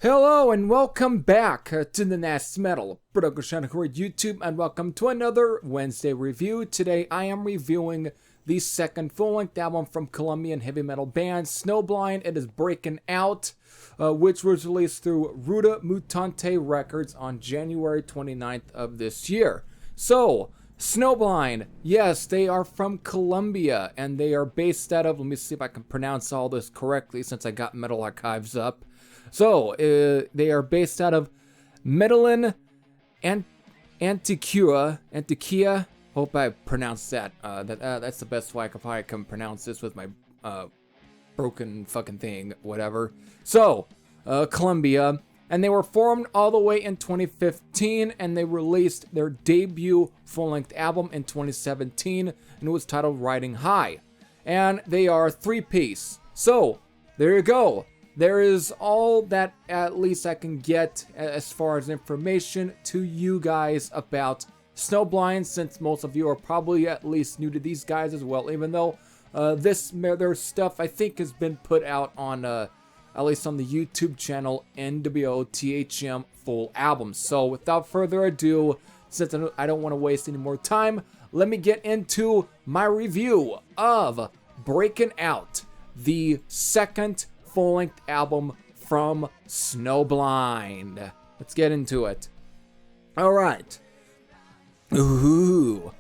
Hello and welcome back to the NastyMetalProductions YouTube, and welcome to another Wednesday review. Today I am reviewing the second full-length album from Colombian heavy metal band Snowblind. It is Breakin Out, which was released through Ruta Mutante Records on January 29th of this year. So, Snowblind, yes, they are from Colombia, and they are based out of, let me see if I can pronounce all this correctly since I got Metal Archives up. So, they are based out of Medellin, Antioquia. Hope I pronounced that. That's the best way I can pronounce this with my broken fucking thing, whatever. So, Colombia, and they were formed all the way in 2015, and they released their debut full-length album in 2017, and it was titled Riding High. And they are three-piece. So, there you go. There is all that at least I can get as far as information to you guys about Snowblind, since most of you are probably at least new to these guys as well, even though their stuff I think has been put out on at least on the YouTube channel NWOTHM Full Album. So without further ado, since I don't want to waste any more time, let me get into my review of Breakin Out, the second full-length album from Snowblind. Let's get into it. All right. Ooh.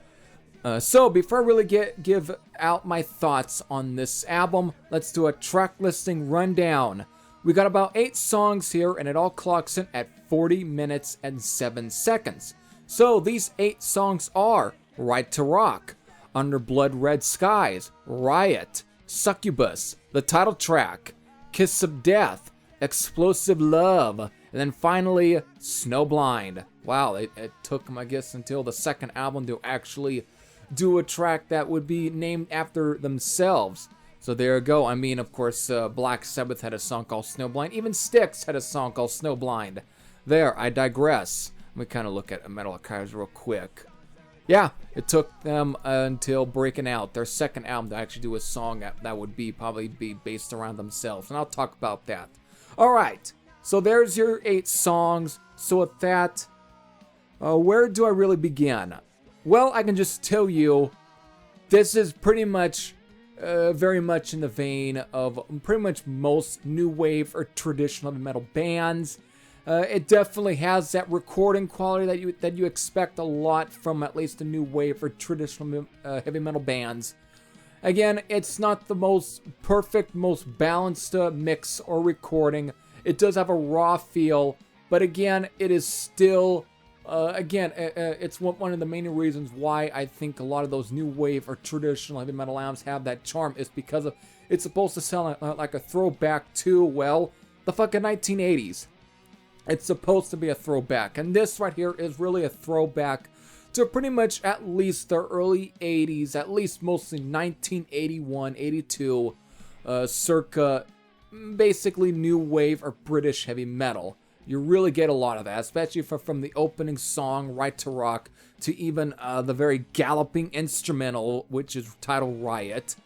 So before I really give out my thoughts on this album, let's do a track listing rundown. We got about 8 songs here, and it all clocks in at 40 minutes and 7 seconds. So these 8 songs are Right to Rock, Under Blood Red Skies, Riot, Succubus, the title track, Kiss of Death, Explosive Love, and then finally Snowblind. Wow, it took them, I guess, until the second album to actually do a track that would be named after themselves. So there you go. I mean, of course, Black Sabbath had a song called Snowblind. Even Styx had a song called Snowblind. There, I digress. Let me kind of look at Metal Archives real quick. Yeah, it took them until Breakin Out, their second album, to actually do a song that would probably be based around themselves, and I'll talk about that. Alright, so there's your 8 songs. So with that, where do I really begin? Well, I can just tell you, this is pretty much, very much in the vein of pretty much most new wave or traditional heavy metal bands. It definitely has that recording quality that you expect a lot from at least the new wave or traditional heavy metal bands. Again, it's not the most perfect, most balanced mix or recording. It does have a raw feel, but again, it is still, it's one of the main reasons why I think a lot of those new wave or traditional heavy metal albums have that charm, is because of it's supposed to sound like a throwback to, well, the fucking 1980s. It's supposed to be a throwback, and this right here is really a throwback to pretty much at least the early 80s, at least mostly 1981, 82, circa basically new wave or British heavy metal. You really get a lot of that, especially from the opening song, Right to Rock, to even the very galloping instrumental, which is titled Riot.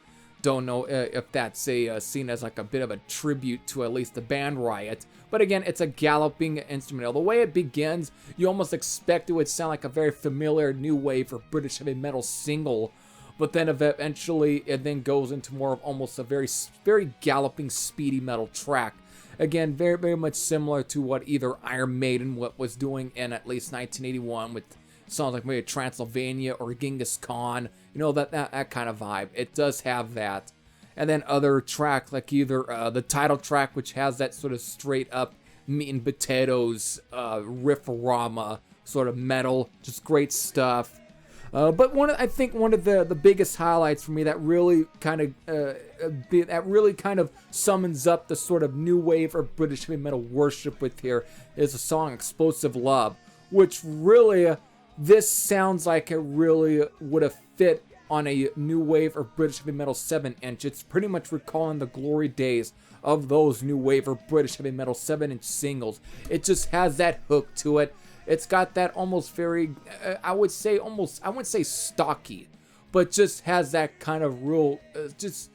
Don't know if that's seen as like a bit of a tribute to at least the band Riot, but again, it's a galloping instrumental. The way it begins, you almost expect it would sound like a very familiar new wave or British heavy metal single, but then eventually it then goes into more of almost a very galloping, speedy metal track. Again, very much similar to what either Iron Maiden was doing in at least 1981 with songs like maybe Transylvania or Genghis Khan, you know, that kind of vibe. It does have that. And then other tracks like either the title track, which has that sort of straight up meat and potatoes riff-rama sort of metal, just great stuff. But I think one of the biggest highlights for me that really kind of summons up the sort of new wave or British heavy metal worship with here is the song Explosive Love, which really this sounds like it really would have fit on a new wave or British heavy metal 7-inch. It's pretty much recalling the glory days of those new wave or British heavy metal 7-inch singles. It just has that hook to it. It's got that almost very, I wouldn't say stocky, but just has that kind of real, just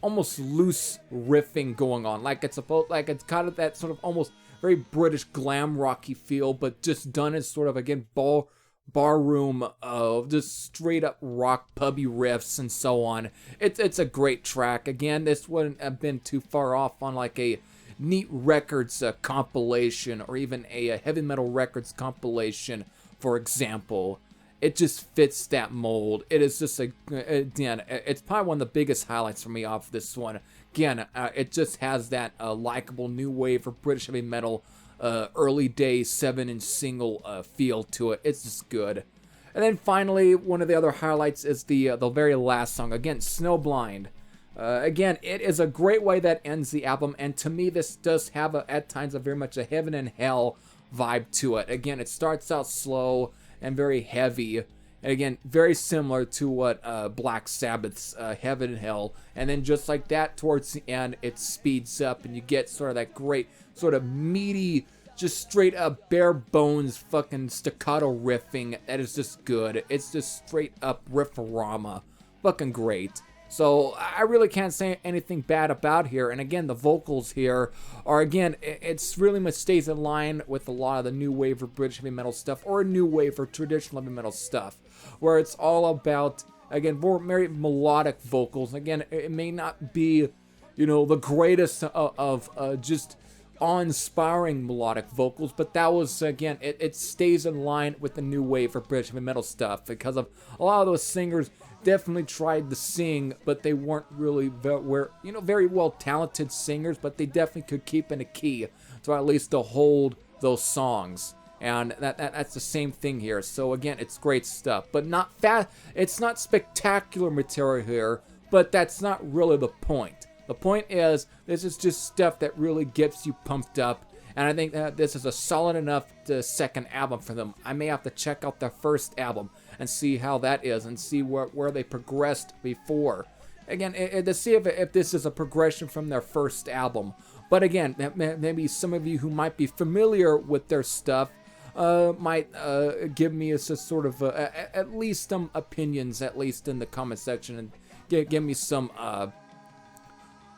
almost loose riffing going on. Like it's kind of that sort of almost very British glam rocky feel, but just done as sort of, again, barroom of just straight up rock pubby riffs and so on. It's a great track. Again, this wouldn't have been too far off on like a Neat Records compilation, or even a Heavy Metal Records compilation, for example. It just fits that mold. It is just again, it's probably one of the biggest highlights for me off this one. Again, it just has that likable new wave of British heavy metal, early day 7-inch single feel to it. It's just good. And then finally, one of the other highlights is the very last song. Again, Snowblind. Again, it is a great way that ends the album, and to me, this does have at times very much a heaven and hell vibe to it. Again, it starts out slow and very heavy, and again, very similar to what Black Sabbath's Heaven and Hell, and then just like that, towards the end, it speeds up, and you get sort of that great, sort of meaty, just straight up bare bones fucking staccato riffing that is just good. It's just straight up riffarama. Fucking great. So I really can't say anything bad about here. And again, the vocals here are, again, it's really much stays in line with a lot of the new wave of British heavy metal stuff, or new wave of traditional heavy metal stuff, where it's all about, again, very melodic vocals. Again, it may not be, you know, the greatest of just awe-inspiring melodic vocals, but that was, again, it stays in line with the new wave for British heavy metal stuff, because of a lot of those singers definitely tried to sing, but they weren't really very well talented singers, but they definitely could keep in a key to at least to hold those songs. And that's the same thing here. So again, it's great stuff, but not it's not spectacular material here, but that's not really the point. The point is, this is just stuff that really gets you pumped up, and I think that this is a solid enough second album for them. I may have to check out their first album and see how that is, and see where they progressed before. Again, to see if this is a progression from their first album. But again, maybe some of you who might be familiar with their stuff might give me a sort of at least some opinions, at least in the comment section, and give me some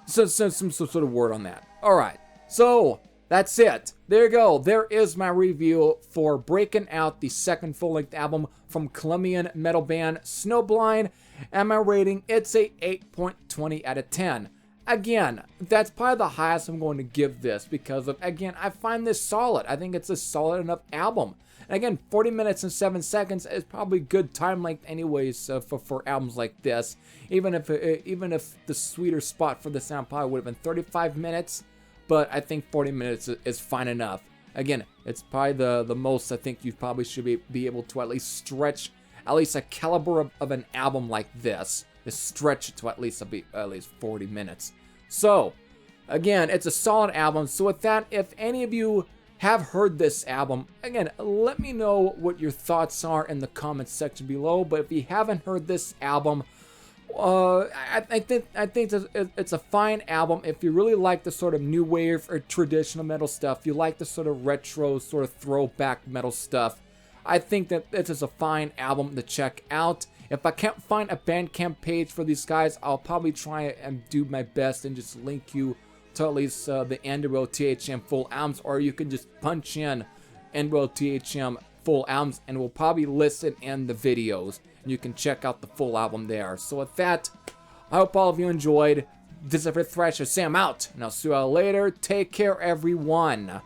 sort of word on that. All right, so that's it. There you go. There is my review for Breakin Out, the second full-length album from Colombian metal band Snowblind, and my rating, it's a 8.20 out of 10. Again, that's probably the highest I'm going to give this, because of, again, I find this solid. I think it's a solid enough album. And again, 40 minutes and 7 seconds is probably good time length anyways for albums like this. Even if the sweeter spot for this album probably would have been 35 minutes, but I think 40 minutes is fine enough. Again, it's probably the most I think you probably should be able to at least stretch at least a caliber of an album like this. Is stretch it to at least 40 minutes. So, again, it's a solid album. So with that, if any of you have heard this album, again, let me know what your thoughts are in the comments section below. But if you haven't heard this album, I think it's a fine album. If you really like the sort of new wave or traditional metal stuff, you like the sort of retro, sort of throwback metal stuff, I think that this is a fine album to check out. If I can't find a Bandcamp page for these guys, I'll probably try and do my best and just link you to at least the Endeavor THM full albums, or you can just punch in Endeavor THM full albums and we'll probably list it in the videos, and you can check out the full album there. So with that, I hope all of you enjoyed. This is Thrasher Sam out, and I'll see you all later. Take care, everyone.